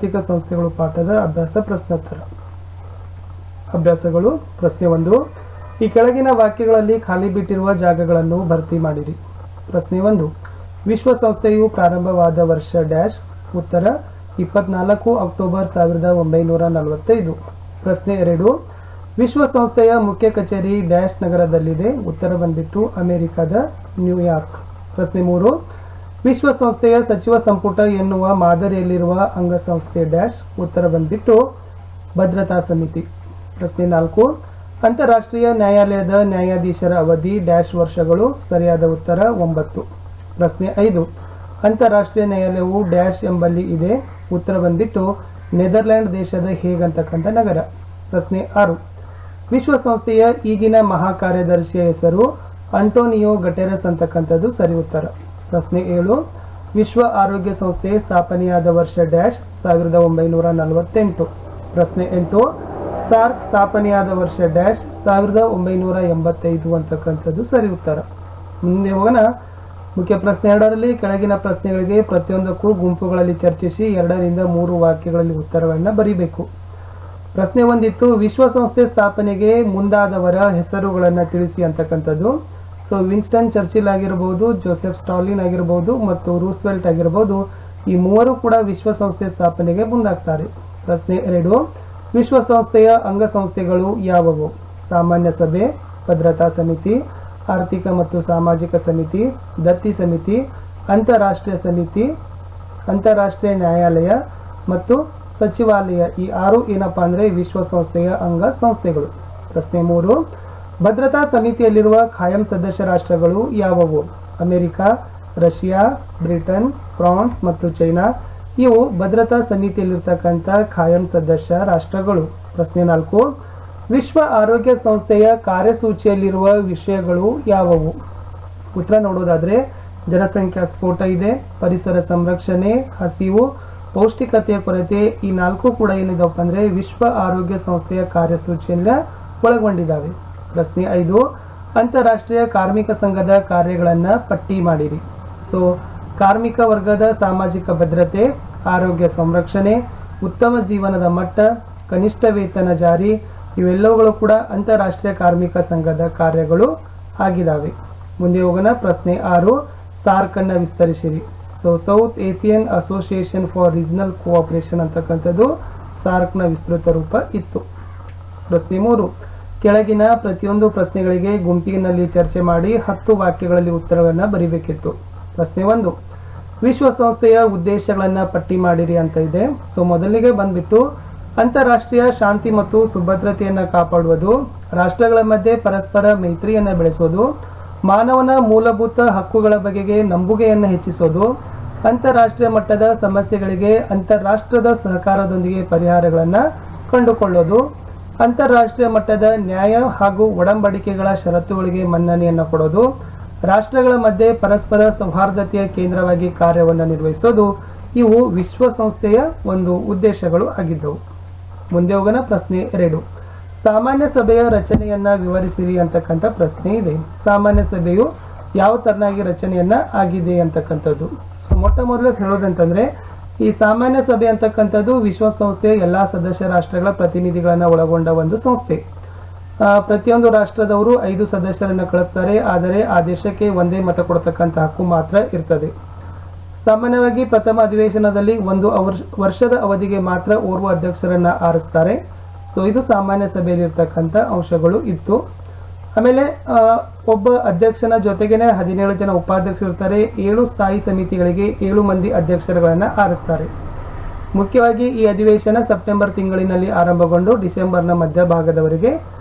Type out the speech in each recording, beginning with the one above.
ಆರ್ಥಿಕ ಸಂಸ್ಥೆಗಳು ಪಾಠದ ಅಭ್ಯಾಸ ಪ್ರಶ್ನೋತ್ತರ. ಅಭ್ಯಾಸಗಳು. ಪ್ರಶ್ನೆ 1. ಈ ಕೆಳಗಿನ ವಾಕ್ಯಗಳಲ್ಲಿ ಖಾಲಿ ಬಿಟ್ಟಿರುವ ಜಾಗಗಳನ್ನು ಭರ್ತಿ ಮಾಡಿರಿ. ಪ್ರಶ್ನೆ 1. ವಿಶ್ವಸಂಸ್ಥೆಯು ಪ್ರಾರಂಭವಾದ ವರ್ಷ ಡ್ಯಾಶ್. ಉತ್ತರ 24 ಅಕ್ಟೋಬರ್ 1945. ಪ್ರಶ್ನೆ 2. ವಿಶ್ವಸಂಸ್ಥೆಯ ಮುಖ್ಯ ಕಚೇರಿ ಡ್ಯಾಶ್ ನಗರದಲ್ಲಿದೆ. ಉತ್ತರ ಬಂದ್ಬಿಟ್ಟು ಅಮೆರಿಕದ ನ್ಯೂಯಾರ್ಕ್. ಪ್ರಶ್ನೆ 3. ವಿಶ್ವಸಂಸ್ಥೆಯ ಸಚಿವ ಸಂಪುಟ ಎನ್ನುವ ಮಾದರಿಯಲ್ಲಿರುವ ಅಂಗಸಂಸ್ಥೆ ಡ್ಯಾಶ್. ಉತ್ತರ ಬಂದ್ಬಿಟ್ಟು ಭದ್ರತಾ ಸಮಿತಿ. ಪ್ರಶ್ನೆ 4. ಅಂತಾರಾಷ್ಟ್ರೀಯ ನ್ಯಾಯಾಲಯದ ನ್ಯಾಯಾಧೀಶರ ಅವಧಿ ಡ್ಯಾಶ್ ವರ್ಷಗಳು. ಸರಿಯಾದ ಉತ್ತರ 9. ಪ್ರಶ್ನೆ 5. ಅಂತಾರಾಷ್ಟ್ರೀಯ ನ್ಯಾಯಾಲಯವು ಡ್ಯಾಶ್ ಎಂಬಲ್ಲಿ ಇದೆ. ಉತ್ತರ ಬಂದ್ಬಿಟ್ಟು ನೆದರ್ಲ್ಯಾಂಡ್ ದೇಶದ ಹೇಗ್ ಅಂತಕ್ಕಂಥ ನಗರ. ಪ್ರಶ್ನೆ 6. ವಿಶ್ವಸಂಸ್ಥೆಯ ಈಗಿನ ಮಹಾಕಾರ್ಯದರ್ಶಿಯ ಹೆಸರು ಅಂಟೋನಿಯೋ ಗಟೆರಸ್ ಅಂತಕ್ಕಂಥದ್ದು ಸರಿ ಉತ್ತರ. ಪ್ರಶ್ನೆ 7. ವಿಶ್ವ ಆರೋಗ್ಯ ಸಂಸ್ಥೆ ಸ್ಥಾಪನೆಯಾದ ವರ್ಷ ಡ್ಯಾಶ್. 1948. ಪ್ರಶ್ನೆ 8. ಸಾರ್ಕ್ ಸ್ಥಾಪನೆಯಾದ ವರ್ಷ ಡ್ಯಾಶ್. 1985 ಅಂತಕ್ಕಂಥದ್ದು ಸರಿ ಉತ್ತರ. ಮುಂದೆ ಹೋಗೋಣ. ಮುಖ್ಯ ಪ್ರಶ್ನೆ 2ರಲ್ಲಿ ಕೆಳಗಿನ ಪ್ರಶ್ನೆಗಳಿಗೆ ಪ್ರತಿಯೊಂದಕ್ಕೂ ಗುಂಪುಗಳಲ್ಲಿ ಚರ್ಚಿಸಿ 2ರಿಂದ 3 ವಾಕ್ಯಗಳಲ್ಲಿ ಉತ್ತರಗಳನ್ನು ಬರೀಬೇಕು. ಪ್ರಶ್ನೆ 1 ಇತ್ತು, ವಿಶ್ವಸಂಸ್ಥೆ ಸ್ಥಾಪನೆಗೆ ಮುಂದಾದವರ ಹೆಸರುಗಳನ್ನು ತಿಳಿಸಿ ಅಂತಕ್ಕಂಥದ್ದು. ಸೊ ವಿನ್ಸ್ಟನ್ ಚರ್ಚಿಲ್ ಆಗಿರ್ಬೋದು, ಜೋಸೆಫ್ ಸ್ಟಾಲಿನ್ ಆಗಿರ್ಬೋದು ಮತ್ತು ರೂಸ್ವೆಲ್ಟ್ ಆಗಿರ್ಬೋದು, ಈ ಮೂವರು ಕೂಡ ವಿಶ್ವಸಂಸ್ಥೆ ಸ್ಥಾಪನೆಗೆ ಮುಂದಾಗ್ತಾರೆ. ಪ್ರಶ್ನೆ 2. ವಿಶ್ವಸಂಸ್ಥೆಯ ಅಂಗಸಂಸ್ಥೆಗಳು ಯಾವುವು? ಸಾಮಾನ್ಯ ಸಭೆ, ಭದ್ರತಾ ಸಮಿತಿ, ಆರ್ಥಿಕ ಮತ್ತು ಸಾಮಾಜಿಕ ಸಮಿತಿ, ದತ್ತಿ ಸಮಿತಿ, ಅಂತಾರಾಷ್ಟ್ರೀಯ ಸಮಿತಿ, ಅಂತಾರಾಷ್ಟ್ರೀಯ ನ್ಯಾಯಾಲಯ ಮತ್ತು ಸಚಿವಾಲಯ. ಈ 6 ಏನಪ್ಪಾ ಅಂದರೆ ವಿಶ್ವಸಂಸ್ಥೆಯ ಅಂಗ ಸಂಸ್ಥೆಗಳು. ಪ್ರಶ್ನೆ 3. ಭದ್ರತಾ ಸಮಿತಿಯಲ್ಲಿರುವ ಖಾಯಂ ಸದಸ್ಯ ರಾಷ್ಟ್ರಗಳು ಯಾವುವು? ಅಮೆರಿಕ, ರಷ್ಯಾ, ಬ್ರಿಟನ್, ಫ್ರಾನ್ಸ್ ಮತ್ತು ಚೈನಾ. ಇವು ಭದ್ರತಾ ಸಮಿತಿಯಲ್ಲಿರ್ತಕ್ಕಂಥ ಖಾಯಂ ಸದಸ್ಯ ರಾಷ್ಟ್ರಗಳು. ಪ್ರಶ್ನೆ 4. ವಿಶ್ವ ಆರೋಗ್ಯ ಸಂಸ್ಥೆಯ ಕಾರ್ಯಸೂಚಿಯಲ್ಲಿರುವ ವಿಷಯಗಳು ಯಾವುವು? ಉತ್ತರ ನೋಡೋದಾದ್ರೆ ಜನಸಂಖ್ಯಾ ಸ್ಫೋಟ ಇದೆ, ಪರಿಸರ ಸಂರಕ್ಷಣೆ, ಹಸಿವು, ಪೌಷ್ಟಿಕತೆಯ ಕೊರತೆ. ಈ 4 ಕೂಡ ಏನಿದಪ್ಪ ಅಂದರೆ ವಿಶ್ವ ಆರೋಗ್ಯ ಸಂಸ್ಥೆಯ ಕಾರ್ಯಸೂಚಿಯನ್ನು ಒಳಗೊಂಡಿದ್ದಾವೆ. ಪ್ರಶ್ನೆ 5. ಅಂತಾರಾಷ್ಟ್ರೀಯ ಕಾರ್ಮಿಕ ಸಂಘದ ಕಾರ್ಯಗಳನ್ನು ಪಟ್ಟಿ ಮಾಡಿರಿ. ಸೊ ಕಾರ್ಮಿಕ ವರ್ಗದ ಸಾಮಾಜಿಕ ಭದ್ರತೆ, ಆರೋಗ್ಯ ಸಂರಕ್ಷಣೆ, ಉತ್ತಮ ಜೀವನದ ಮಟ್ಟ, ಕನಿಷ್ಠ ವೇತನ ಜಾರಿ, ಇವೆಲ್ಲವುಗಳು ಕೂಡ ಅಂತಾರಾಷ್ಟ್ರೀಯ ಕಾರ್ಮಿಕ ಸಂಘದ ಕಾರ್ಯಗಳು ಆಗಿದ್ದಾವೆ. ಮುಂದೆ ಹೋಗೋಣ. ಪ್ರಶ್ನೆ 6. ಸಾರ್ಕ್ ಅನ್ನು ವಿಸ್ತರಿಸಿರಿ. So South Asian Association for Regional Cooperation ಅಂತಕ್ಕಂಥದ್ದು ಸಾರ್ಕ್ನ ವಿಸ್ತೃತ ರೂಪ ಇತ್ತು. ಪ್ರಶ್ನೆ 3. ಕೆಳಗಿನ ಪ್ರತಿಯೊಂದು ಪ್ರಶ್ನೆಗಳಿಗೆ ಗುಂಪಿನಲ್ಲಿ ಚರ್ಚೆ ಮಾಡಿ 10 ವಾಕ್ಯಗಳಲ್ಲಿ ಉತ್ತರಗಳನ್ನು ಬರೀಬೇಕಿತ್ತು. ಪ್ರಶ್ನೆ 1. ವಿಶ್ವಸಂಸ್ಥೆಯ ಉದ್ದೇಶಗಳನ್ನು ಪಟ್ಟಿ ಮಾಡಿರಿ ಅಂತ ಇದೆ. ಸೊ ಮೊದಲಿಗೆ ಬಂದ್ಬಿಟ್ಟು ಅಂತಾರಾಷ್ಟ್ರೀಯ ಶಾಂತಿ ಮತ್ತು ಸುಭದ್ರತೆಯನ್ನು ಕಾಪಾಡುವುದು, ರಾಷ್ಟ್ರಗಳ ಮಧ್ಯೆ ಪರಸ್ಪರ ಮೈತ್ರಿಯನ್ನು ಬೆಳೆಸೋದು, ಮಾನವನ ಮೂಲಭೂತ ಹಕ್ಕುಗಳ ಬಗೆಗೆ ನಂಬುಗೆಯನ್ನು ಹೆಚ್ಚಿಸೋದು, ಅಂತಾರಾಷ್ಟ್ರೀಯ ಮಟ್ಟದ ಸಮಸ್ಯೆಗಳಿಗೆ ಅಂತಾರಾಷ್ಟ್ರದ ಸಹಕಾರದೊಂದಿಗೆ ಪರಿಹಾರಗಳನ್ನು ಕಂಡುಕೊಳ್ಳೋದು, ಅಂತಾರಾಷ್ಟ್ರೀಯ ಮಟ್ಟದ ನ್ಯಾಯ ಹಾಗೂ ಒಡಂಬಡಿಕೆಗಳ ಷರತ್ತುಗಳಿಗೆ ಮನ್ನಣೆಯನ್ನು ಕೊಡೋದು, ರಾಷ್ಟ್ರಗಳ ಮಧ್ಯೆ ಪರಸ್ಪರ ಸೌಹಾರ್ದತೆಯ ಕೇಂದ್ರವಾಗಿ ಕಾರ್ಯವನ್ನು ನಿರ್ವಹಿಸೋದು. ಇವು ವಿಶ್ವಸಂಸ್ಥೆಯ ಒಂದು ಉದ್ದೇಶಗಳು ಆಗಿದ್ದವು. ಮುಂದೆ ಹೋಗೋಣ. ಪ್ರಶ್ನೆ 2. ಸಾಮಾನ್ಯ ಸಭೆಯ ರಚನೆಯನ್ನು ವಿವರಿಸಿರಿ ಅಂತಕ್ಕಂಥ ಪ್ರಶ್ನೆ ಇದೆ. ಸಾಮಾನ್ಯ ಸಭೆಯು ಯಾವ ತರನಾಗಿ ರಚನೆಯನ್ನ ಆಗಿದೆ ಅಂತಕ್ಕಂಥದ್ದು. ಸೊ ಮೊಟ್ಟ ಮೊದಲು ಹೇಳೋದಂತಂದ್ರೆ ಈ ಸಾಮಾನ್ಯ ಸಭೆ ಅಂತಕ್ಕಂಥದ್ದು ವಿಶ್ವಸಂಸ್ಥೆಯ ಎಲ್ಲ ಸದಸ್ಯ ರಾಷ್ಟ್ರಗಳ ಪ್ರತಿನಿಧಿಗಳನ್ನು ಒಳಗೊಂಡ ಒಂದು ಸಂಸ್ಥೆ. ಪ್ರತಿಯೊಂದು ರಾಷ್ಟ್ರದವರು 5 ಸದಸ್ಯರನ್ನು ಕಳಿಸ್ತಾರೆ. ಆದರೆ ಆ ದೇಶಕ್ಕೆ ಒಂದೇ ಮತ ಕೊಡ್ತಕ್ಕಂಥ ಹಕ್ಕು ಮಾತ್ರ ಇರ್ತದೆ. ಸಾಮಾನ್ಯವಾಗಿ ಪ್ರಥಮ ಅಧಿವೇಶನದಲ್ಲಿ 1 ವರ್ಷದ ಅವಧಿಗೆ ಮಾತ್ರ ಓರ್ವ ಅಧ್ಯಕ್ಷರನ್ನ ಆರಿಸ್ತಾರೆ. ಸೊ ಇದು ಸಾಮಾನ್ಯ ಸಭೆಯಲ್ಲಿ ಇರ್ತಕ್ಕಂಥ ಅಂಶಗಳು ಇತ್ತು. ಆಮೇಲೆ ಒಬ್ಬ ಅಧ್ಯಕ್ಷನ ಜೊತೆಗೇನೆ 17 ಜನ ಉಪಾಧ್ಯಕ್ಷರು ಇರ್ತಾರೆ. 7 ಸ್ಥಾಯಿ ಸಮಿತಿಗಳಿಗೆ 7 ಮಂದಿ ಅಧ್ಯಕ್ಷರುಗಳನ್ನು ಆರಿಸ್ತಾರೆ. ಮುಖ್ಯವಾಗಿ ಈ ಅಧಿವೇಶನ ಸೆಪ್ಟೆಂಬರ್ ತಿಂಗಳಿನಲ್ಲಿ ಆರಂಭಗೊಂಡು ಡಿಸೆಂಬರ್ನ ಮಧ್ಯಭಾಗದವರೆಗೆ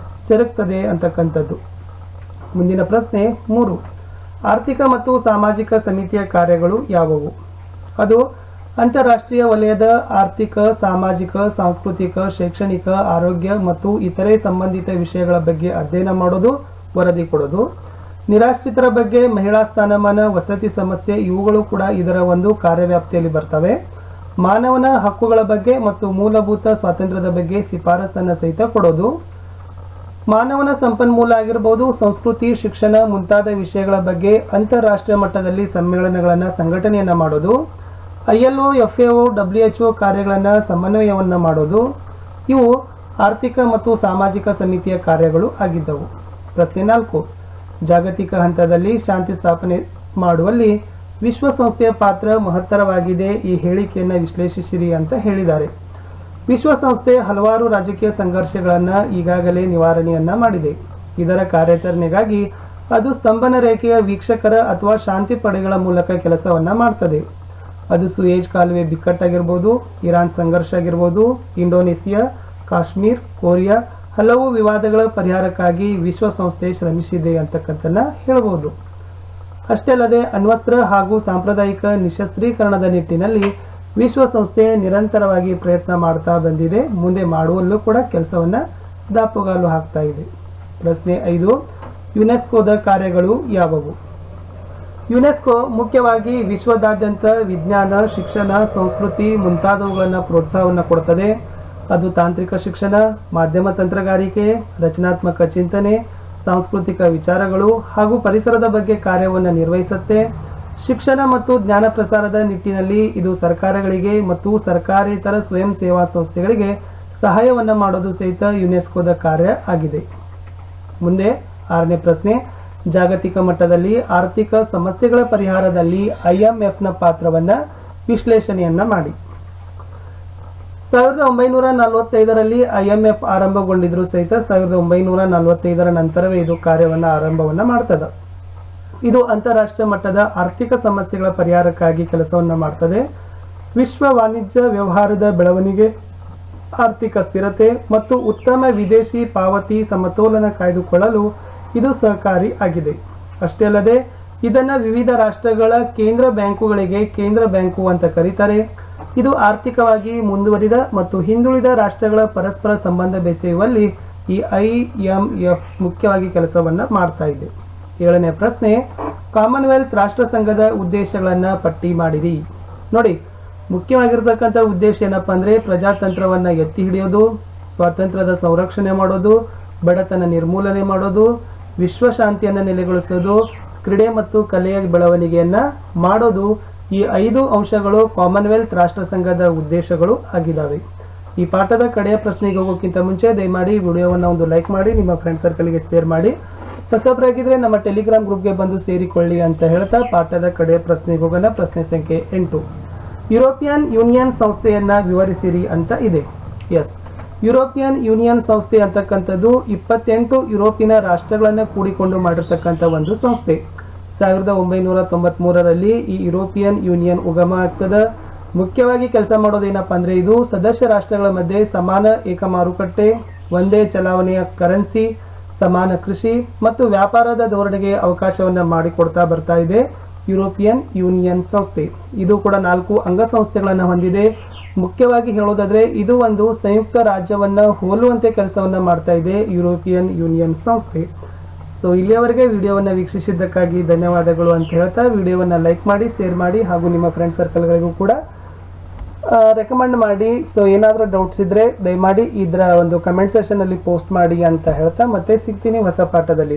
ಜರುಗುತ್ತದೆ ಅಂತಕ್ಕಂಥದ್ದು. ಮುಂದಿನ ಪ್ರಶ್ನೆ 3. ಆರ್ಥಿಕ ಮತ್ತು ಸಾಮಾಜಿಕ ಸಮಿತಿಯ ಕಾರ್ಯಗಳು ಯಾವುವು? ಅದು ಅಂತಾರಾಷ್ಟ್ರೀಯ ವಲಯದ ಆರ್ಥಿಕ, ಸಾಮಾಜಿಕ, ಸಾಂಸ್ಕೃತಿಕ, ಶೈಕ್ಷಣಿಕ, ಆರೋಗ್ಯ ಮತ್ತು ಇತರೆ ಸಂಬಂಧಿತ ವಿಷಯಗಳ ಬಗ್ಗೆ ಅಧ್ಯಯನ ಮಾಡೋದು, ವರದಿ ಕೊಡೋದು. ನಿರಾಶ್ರಿತರ ಬಗ್ಗೆ, ಮಹಿಳಾ ಸ್ಥಾನಮಾನ, ವಸತಿ ಸಮಸ್ಯೆ ಇವುಗಳು ಕೂಡ ಇದರ ಒಂದು ಕಾರ್ಯವ್ಯಾಪ್ತಿಯಲ್ಲಿ ಬರ್ತವೆ. ಮಾನವನ ಹಕ್ಕುಗಳ ಬಗ್ಗೆ ಮತ್ತು ಮೂಲಭೂತ ಸ್ವಾತಂತ್ರ್ಯದ ಬಗ್ಗೆ ಶಿಫಾರಸನ್ನು ಸಹಿತ ಕೊಡೋದು. ಮಾನವನ ಸಂಪನ್ಮೂಲ ಆಗಿರಬಹುದು, ಸಂಸ್ಕೃತಿ, ಶಿಕ್ಷಣ ಮುಂತಾದ ವಿಷಯಗಳ ಬಗ್ಗೆ ಅಂತಾರಾಷ್ಟ್ರೀಯ ಮಟ್ಟದಲ್ಲಿ ಸಮ್ಮೇಳನಗಳನ್ನು ಸಂಘಟನೆಯನ್ನು ಮಾಡೋದು. ILO, FAO, WHO ಕಾರ್ಯಗಳನ್ನು ಸಮನ್ವಯವನ್ನು ಮಾಡೋದು ಇವು ಆರ್ಥಿಕ ಮತ್ತು ಸಾಮಾಜಿಕ ಸಮಿತಿಯ ಕಾರ್ಯಗಳು ಆಗಿದ್ದವು. ಪ್ರಶ್ನೆ 4. ಜಾಗತಿಕ ಹಂತದಲ್ಲಿ ಶಾಂತಿ ಸ್ಥಾಪನೆ ಮಾಡುವಲ್ಲಿ ವಿಶ್ವಸಂಸ್ಥೆಯ ಪಾತ್ರ ಮಹತ್ತರವಾಗಿದೆ. ಈ ಹೇಳಿಕೆಯನ್ನು ವಿಶ್ಲೇಷಿಸಿರಿ ಅಂತ ಹೇಳಿದ್ದಾರೆ. ವಿಶ್ವಸಂಸ್ಥೆ ಹಲವಾರು ರಾಜಕೀಯ ಸಂಘರ್ಷಗಳನ್ನು ಈಗಾಗಲೇ ನಿವಾರಣೆಯನ್ನ ಮಾಡಿದೆ. ಇದರ ಕಾರ್ಯಾಚರಣೆಗಾಗಿ ಅದು ಸ್ತಂಭನ ರೇಖೆಯ ವೀಕ್ಷಕರ ಅಥವಾ ಶಾಂತಿ ಪಡೆಗಳ ಮೂಲಕ ಕೆಲಸವನ್ನ ಮಾಡ್ತದೆ. ಅದು ಸುಯೇಜ್ ಕಾಲುವೆ ಬಿಕ್ಕಟ್ಟಾಗಿರ್ಬೋದು, ಇರಾನ್ ಸಂಘರ್ಷ ಆಗಿರ್ಬೋದು, ಇಂಡೋನೇಷಿಯಾ, ಕಾಶ್ಮೀರ್, ಕೊರಿಯಾ ಹಲವು ವಿವಾದಗಳ ಪರಿಹಾರಕ್ಕಾಗಿ ವಿಶ್ವಸಂಸ್ಥೆ ಶ್ರಮಿಸಿದೆ ಅಂತಕ್ಕಂಥನ್ನ ಹೇಳ್ಬೋದು. ಅಷ್ಟೇ ಅಲ್ಲದೆ ಅಣ್ವಸ್ತ್ರ ಹಾಗೂ ಸಾಂಪ್ರದಾಯಿಕ ನಿಶಸ್ತ್ರೀಕರಣದ ನಿಟ್ಟಿನಲ್ಲಿ ವಿಶ್ವಸಂಸ್ಥೆ ನಿರಂತರವಾಗಿ ಪ್ರಯತ್ನ ಮಾಡ್ತಾ ಬಂದಿದೆ. ಮುಂದೆ ಮಾಡುವಲ್ಲೂ ಕೂಡ ಕೆಲಸವನ್ನ ದಾಪುಗಾಲು ಹಾಕ್ತಾ ಇದೆ. ಪ್ರಶ್ನೆ 5. ಯುನೆಸ್ಕೋದ ಕಾರ್ಯಗಳು ಯಾವುವು? ಯುನೆಸ್ಕೋ ಮುಖ್ಯವಾಗಿ ವಿಶ್ವದಾದ್ಯಂತ ವಿಜ್ಞಾನ, ಶಿಕ್ಷಣ, ಸಂಸ್ಕೃತಿ ಮುಂತಾದವುಗಳನ್ನು ಪ್ರೋತ್ಸಾಹವನ್ನು ಕೊಡುತ್ತದೆ. ಅದು ತಾಂತ್ರಿಕ ಶಿಕ್ಷಣ, ಮಾಧ್ಯಮ ತಂತ್ರಗಾರಿಕೆ, ರಚನಾತ್ಮಕ ಚಿಂತನೆ, ಸಾಂಸ್ಕೃತಿಕ ವಿಚಾರಗಳು ಹಾಗೂ ಪರಿಸರದ ಬಗ್ಗೆ ಕಾರ್ಯವನ್ನು ನಿರ್ವಹಿಸುತ್ತೆ. ಶಿಕ್ಷಣ ಮತ್ತು ಜ್ಞಾನ ಪ್ರಸಾರದ ನಿಟ್ಟಿನಲ್ಲಿ ಇದು ಸರ್ಕಾರಗಳಿಗೆ ಮತ್ತು ಸರ್ಕಾರೇತರ ಸ್ವಯಂ ಸೇವಾ ಸಂಸ್ಥೆಗಳಿಗೆ ಸಹಾಯವನ್ನು ಮಾಡೋದು ಸಹಿತ ಯುನೆಸ್ಕೋದ ಕಾರ್ಯ ಆಗಿದೆ. ಮುಂದೆ 6ನೇ ಪ್ರಶ್ನೆ. ಜಾಗತಿಕ ಮಟ್ಟದಲ್ಲಿ ಆರ್ಥಿಕ ಸಮಸ್ಯೆಗಳ ಪರಿಹಾರದಲ್ಲಿ IMFನ ಪಾತ್ರವನ್ನು ವಿಶ್ಲೇಷಣೆಯನ್ನ ಮಾಡಿ. 1945ರಲ್ಲಿ IMF ಆರಂಭಗೊಂಡಿದ್ರು ಸಹಿತ 1945ರ ನಂತರವೇ ಇದು ಕಾರ್ಯವನ್ನು ಆರಂಭವನ್ನ ಮಾಡ್ತದೆ. ಇದು ಅಂತಾರಾಷ್ಟ್ರೀಯ ಮಟ್ಟದ ಆರ್ಥಿಕ ಸಮಸ್ಯೆಗಳ ಪರಿಹಾರಕ್ಕಾಗಿ ಕೆಲಸವನ್ನ ಮಾಡ್ತದೆ. ವಿಶ್ವ ವಾಣಿಜ್ಯ ವ್ಯವಹಾರದ ಬೆಳವಣಿಗೆ, ಆರ್ಥಿಕ ಸ್ಥಿರತೆ ಮತ್ತು ಉತ್ತಮ ವಿದೇಶಿ ಪಾವತಿ ಸಮತೋಲನ ಕಾಯ್ದುಕೊಳ್ಳಲು ಇದು ಸಹಕಾರಿ ಆಗಿದೆ. ಅಷ್ಟೇ ಅಲ್ಲದೆ ಇದನ್ನು ವಿವಿಧ ರಾಷ್ಟ್ರಗಳ ಕೇಂದ್ರ ಬ್ಯಾಂಕುಗಳಿಗೆ ಕೇಂದ್ರ ಬ್ಯಾಂಕು ಅಂತ ಕರೀತಾರೆ. ಇದು ಆರ್ಥಿಕವಾಗಿ ಮುಂದುವರಿದ ಮತ್ತು ಹಿಂದುಳಿದ ರಾಷ್ಟ್ರಗಳ ಪರಸ್ಪರ ಸಂಬಂಧ ಬೆಸೆಯುವಲ್ಲಿ ಈ IMF ಮುಖ್ಯವಾಗಿ ಕೆಲಸವನ್ನ ಮಾಡ್ತಾ ಇದೆ. 7ನೇ ಪ್ರಶ್ನೆ. ಕಾಮನ್ವೆಲ್ತ್ ರಾಷ್ಟ್ರ ಸಂಘದ ಉದ್ದೇಶಗಳನ್ನು ಪಟ್ಟಿ ಮಾಡಿರಿ. ನೋಡಿ, ಮುಖ್ಯವಾಗಿರ್ತಕ್ಕಂಥ ಉದ್ದೇಶ ಏನಪ್ಪಾ ಅಂದ್ರೆ ಪ್ರಜಾತಂತ್ರವನ್ನ ಎತ್ತಿ ಹಿಡಿಯೋದು, ಸ್ವಾತಂತ್ರ್ಯದ ಸಂರಕ್ಷಣೆ ಮಾಡೋದು, ಬಡತನ ನಿರ್ಮೂಲನೆ ಮಾಡೋದು, ವಿಶ್ವಶಾಂತಿಯನ್ನು ನೆಲೆಗೊಳಿಸೋದು, ಕ್ರೀಡೆ ಮತ್ತು ಕಲೆಯ ಬೆಳವಣಿಗೆಯನ್ನ ಮಾಡೋದು. ಈ 5 ಅಂಶಗಳು ಕಾಮನ್ವೆಲ್ತ್ ರಾಷ್ಟ್ರ ಸಂಘದ ಉದ್ದೇಶಗಳು ಆಗಿದ್ದಾವೆ. ಈ ಪಾಠದ ಕಡೆಯ ಪ್ರಶ್ನೆಗೆ ಹೋಗೋಕ್ಕಿಂತ ಮುಂಚೆ ದಯಮಾಡಿ ವಿಡಿಯೋವನ್ನು ಒಂದು ಲೈಕ್ ಮಾಡಿ, ನಿಮ್ಮ ಫ್ರೆಂಡ್ ಸರ್ಕಲ್ಗೆ ಶೇರ್ ಮಾಡಿ. ಹೊಸಬರಾಗಿದ್ರೆ ನಮ್ಮ ಟೆಲಿಗ್ರಾಮ್ ಗ್ರೂಪ್ಗೆ ಬಂದು ಸೇರಿಕೊಳ್ಳಿ ಅಂತ ಹೇಳ್ತಾ ಪಾಠದ ಕಡೆಯ ಪ್ರಶ್ನೆಗೆ ಹೋಗೋಣ. ಪ್ರಶ್ನೆ ಸಂಖ್ಯೆ 8. ಯುರೋಪಿಯನ್ ಯೂನಿಯನ್ ಸಂಸ್ಥೆಯನ್ನ ವಿವರಿಸಿರಿ ಅಂತ ಇದೆ. ಎಸ್, ಯುರೋಪಿಯನ್ ಯೂನಿಯನ್ ಸಂಸ್ಥೆ ಅಂತಕ್ಕಂಥದ್ದು 28 ಯುರೋಪಿನ ರಾಷ್ಟ್ರಗಳನ್ನು ಕೂಡಿಕೊಂಡು ಮಾಡಿರ್ತಕ್ಕಂಥ ಒಂದು ಸಂಸ್ಥೆ. 1993ರಲ್ಲಿ ಈ ಯುರೋಪಿಯನ್ ಯೂನಿಯನ್ ಉಗಮ ಆಗ್ತದೆ. ಮುಖ್ಯವಾಗಿ ಕೆಲಸ ಮಾಡೋದೇನಪ್ಪ ಅಂದ್ರೆ ಇದು ಸದಸ್ಯ ರಾಷ್ಟ್ರಗಳ ಮಧ್ಯೆ ಸಮಾನ ಏಕ ಮಾರುಕಟ್ಟೆ, ಒಂದೇ ಚಲಾವಣೆಯ ಕರೆನ್ಸಿ, ಸಮಾನ ಕೃಷಿ ಮತ್ತು ವ್ಯಾಪಾರದ ಧೋರಣೆಗೆ ಅವಕಾಶವನ್ನ ಮಾಡಿಕೊಡ್ತಾ ಬರ್ತಾ ಇದೆ ಯುರೋಪಿಯನ್ ಯೂನಿಯನ್ ಸಂಸ್ಥೆ. ಇದು ಕೂಡ 4 ಅಂಗಸಂಸ್ಥೆಗಳನ್ನು ಹೊಂದಿದೆ. ಮುಖ್ಯವಾಗಿ ಹೇಳೋದಾದ್ರೆ ಇದು ಒಂದು ಸಂಯುಕ್ತ ರಾಜ್ಯವನ್ನ ಹೋಲುವಂತೆ ಕೆಲಸವನ್ನ ಮಾಡ್ತಾ ಇದೆ ಯುರೋಪಿಯನ್ ಯೂನಿಯನ್ ಸಂಸ್ಥೆ. ಸೊ ಇಲ್ಲಿಯವರೆಗೆ ವಿಡಿಯೋವನ್ನು ವೀಕ್ಷಿಸಿದ್ದಕ್ಕಾಗಿ ಧನ್ಯವಾದಗಳು ಅಂತ ಹೇಳ್ತಾ ವಿಡಿಯೋವನ್ನು ಲೈಕ್ ಮಾಡಿ, ಶೇರ್ ಮಾಡಿ ಹಾಗೂ ನಿಮ್ಮ ಫ್ರೆಂಡ್ ಸರ್ಕಲ್ಗಳಿಗೂ ಕೂಡ ರೆಕಮೆಂಡ್ ಮಾಡಿ. ಸೊ ಏನಾದರೂ ಡೌಟ್ಸ್ ಇದ್ರೆ ದಯಮಾಡಿ ಇದರ ಒಂದು ಕಮೆಂಟ್ ಸೆಷನ್ ಅಲ್ಲಿ ಪೋಸ್ಟ್ ಮಾಡಿ ಅಂತ ಹೇಳ್ತಾ ಮತ್ತೆ ಸಿಗ್ತೀನಿ ಹೊಸ ಪಾಠದಲ್ಲಿ.